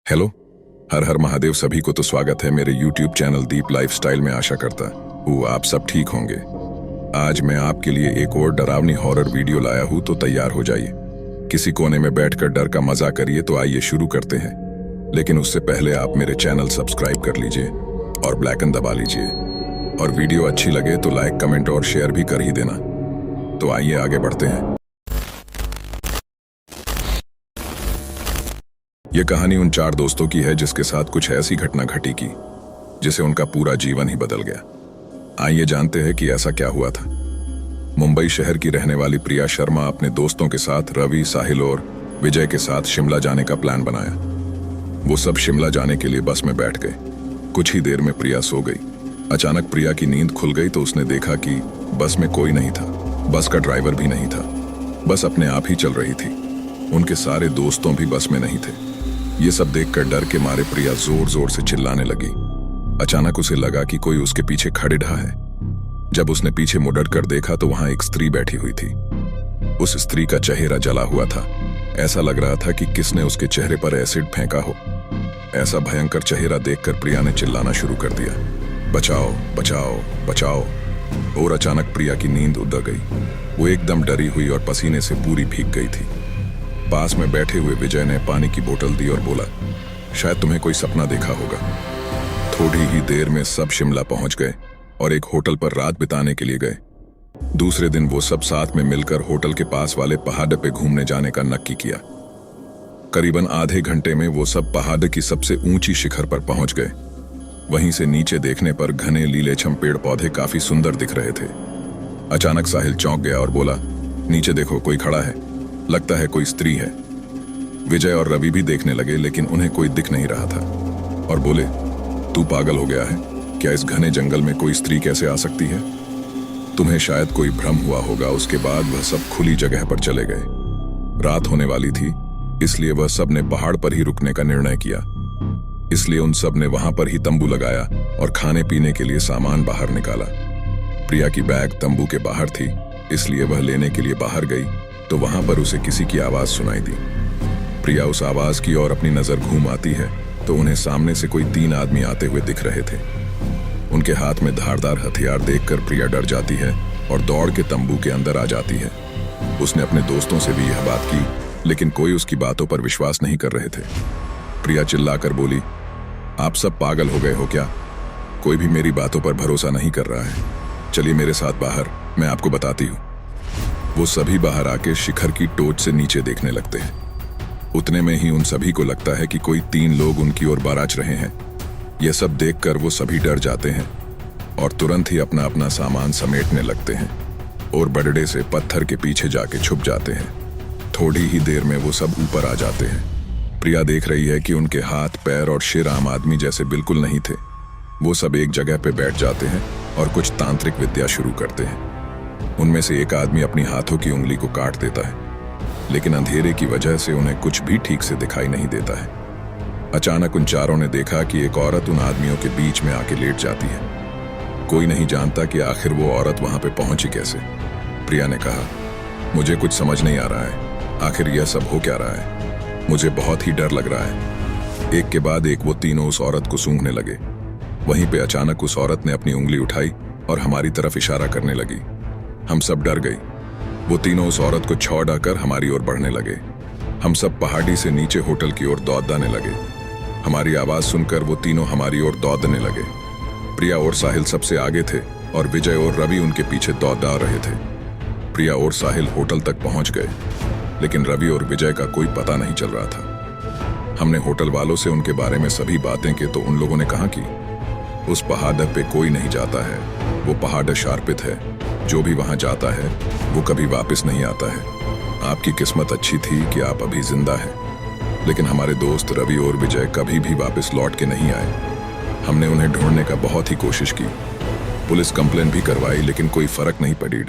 Hello, हर हर महादेव। सभी को तो स्वागत है मेरे YouTube चैनल दीप लाइफस्टाइल में। आशा करता हूँ आप सब ठीक होंगे। आज मैं आपके लिए एक और डरावनी हॉरर वीडियो लाया हूँ, तो तैयार हो जाइए। किसी कोने में बैठकर डर का मजा करिए। तो आइए शुरू करते हैं, लेकिन उससे पहले आप मेरे चैनल सब्सक्राइब कर लीजिए और ब्लैकन दबा लीजिए। और वीडियो अच्छी लगे तो लाइक, कमेंट और शेयर भी कर ही देना। तो आइए आगे बढ़ते हैं। यह कहानी उन 4 दोस्तों की है जिसके साथ कुछ ऐसी घटना घटी की जिसे उनका पूरा जीवन ही बदल गया। आइए जानते हैं कि ऐसा क्या हुआ था। मुंबई शहर की रहने वाली प्रिया शर्मा अपने दोस्तों के साथ रवि, साहिल और विजय के साथ शिमला जाने का प्लान बनाया। वो सब शिमला जाने के लिए बस में बैठ गए। कुछ ही देर में प्रिया सो गई। अचानक प्रिया की नींद खुल गई तो उसने देखा कि बस में कोई नहीं था। बस का ड्राइवर भी नहीं था। बस अपने आप ही चल रही थी। उनके सारे दोस्तों भी बस में नहीं थे। ये सब देखकर डर के मारे प्रिया जोर जोर से चिल्लाने लगी। अचानक उसे लगा कि कोई उसके पीछे खड़े रहा है। जब उसने पीछे मुड़कर देखा तो वहां एक स्त्री बैठी हुई थी। उस स्त्री का चेहरा जला हुआ था। ऐसा लग रहा था कि किसने उसके चेहरे पर एसिड फेंका हो। ऐसा भयंकर चेहरा देखकर प्रिया ने चिल्लाना शुरू कर दिया, बचाओ बचाओ बचाओ। और अचानक प्रिया की नींद उड़ गई। वो एकदम डरी हुई और पसीने से पूरी भीग गई थी। पास में बैठे हुए विजय ने पानी की बोतल दी और बोला, शायद तुम्हें कोई सपना देखा होगा। थोड़ी ही देर में सब शिमला पहुंच गए और एक होटल पर रात बिताने के लिए गए। दूसरे दिन वो सब साथ में मिलकर होटल के पास वाले पहाड़ पे घूमने जाने का नक्की किया। करीबन आधे घंटे में वो सब पहाड़ की सबसे ऊंची शिखर पर पहुंच गए। वहीं से नीचे देखने पर घने लीलेछम पेड़ पौधे काफी सुंदर दिख रहे थे। अचानक साहिल चौंक गया और बोला, नीचे देखो, कोई खड़ा है, लगता है कोई स्त्री है। विजय और रवि भी देखने लगे, लेकिन उन्हें कोई दिख नहीं रहा था और बोले, तू पागल हो गया है क्या? इस घने जंगल में कोई स्त्री कैसे आ सकती है? तुम्हें शायद कोई भ्रम हुआ होगा। उसके बाद वह सब खुली जगह पर चले गए। रात होने वाली थी, इसलिए वह सब ने पहाड़ पर ही रुकने का निर्णय किया। इसलिए उन सब ने वहां पर ही तंबू लगाया और खाने पीने के लिए सामान बाहर निकाला। प्रिया की बैग तंबू के बाहर थी, इसलिए वह लेने के लिए बाहर गई तो वहां पर उसे किसी की आवाज सुनाई दी। प्रिया उस आवाज की ओर अपनी नजर घूम आती है तो उन्हें सामने से कोई 3 आदमी आते हुए दिख रहे थे। उनके हाथ में धारदार हथियार देखकर प्रिया डर जाती है और दौड़ के तंबू के अंदर आ जाती है। उसने अपने दोस्तों से भी यह बात की, लेकिन कोई उसकी बातों पर विश्वास नहीं कर रहे थे। प्रिया चिल्लाकर बोली, आप सब पागल हो गए हो क्या? कोई भी मेरी बातों पर भरोसा नहीं कर रहा है। चलिए मेरे साथ बाहर, मैं आपको बताती हूँ। वो सभी बाहर आके शिखर की टोच से नीचे देखने लगते हैं। उतने में ही उन सभी को लगता है कि कोई 3 लोग उनकी ओर बाराच रहे हैं। यह सब देखकर वो सभी डर जाते हैं और तुरंत ही अपना अपना सामान समेटने लगते हैं और बड़ड़े से पत्थर के पीछे जाके छुप जाते हैं। थोड़ी ही देर में वो सब ऊपर आ जाते हैं। प्रिया देख रही है कि उनके हाथ, पैर और सिर आम आदमी जैसे बिल्कुल नहीं थे। वो सब एक जगह पे बैठ जाते हैं और कुछ तांत्रिक विद्या शुरू करते हैं। उनमें से एक आदमी अपनी हाथों की उंगली को काट देता है, लेकिन अंधेरे की वजह से उन्हें कुछ भी ठीक से दिखाई नहीं देता है। अचानक उन चारों ने देखा कि एक औरत उन आदमियों के बीच में आके लेट जाती है। कोई नहीं जानता कि आखिर वो औरत वहां पे पहुंची कैसे। प्रिया ने कहा, मुझे कुछ समझ नहीं आ रहा है, आखिर यह सब हो क्या रहा है? मुझे बहुत ही डर लग रहा है। एक के बाद एक वो तीनों उस औरत को सूंघने लगे। वहीं पे अचानक उस औरत ने अपनी उंगली उठाई और हमारी तरफ इशारा करने लगी। हम सब डर गई। वो तीनों उस औरत को छौड़ाकर हमारी ओर बढ़ने लगे। हम सब पहाड़ी से नीचे होटल की ओर दौड़ने लगे। हमारी आवाज सुनकर वो तीनों हमारी ओर दौड़ने लगे। प्रिया और साहिल सबसे आगे थे और विजय और रवि उनके पीछे दौड़ रहे थे। प्रिया और साहिल होटल तक पहुंच गए, लेकिन रवि और विजय का कोई पता नहीं चल रहा था। हमने होटल वालों से उनके बारे में सभी बातें की तो उन लोगों ने कहा कि उस पहाड़ पे कोई नहीं जाता है। वो पहाड़ शार्पित है। जो भी वहां जाता है वो कभी वापस नहीं आता है। आपकी किस्मत अच्छी थी कि आप अभी जिंदा हैं, लेकिन हमारे दोस्त रवि और विजय कभी भी वापस लौट के नहीं आए। हमने उन्हें ढूंढने का बहुत ही कोशिश की, पुलिस कंप्लेन भी करवाई, लेकिन कोई फर्क नहीं पड़ी।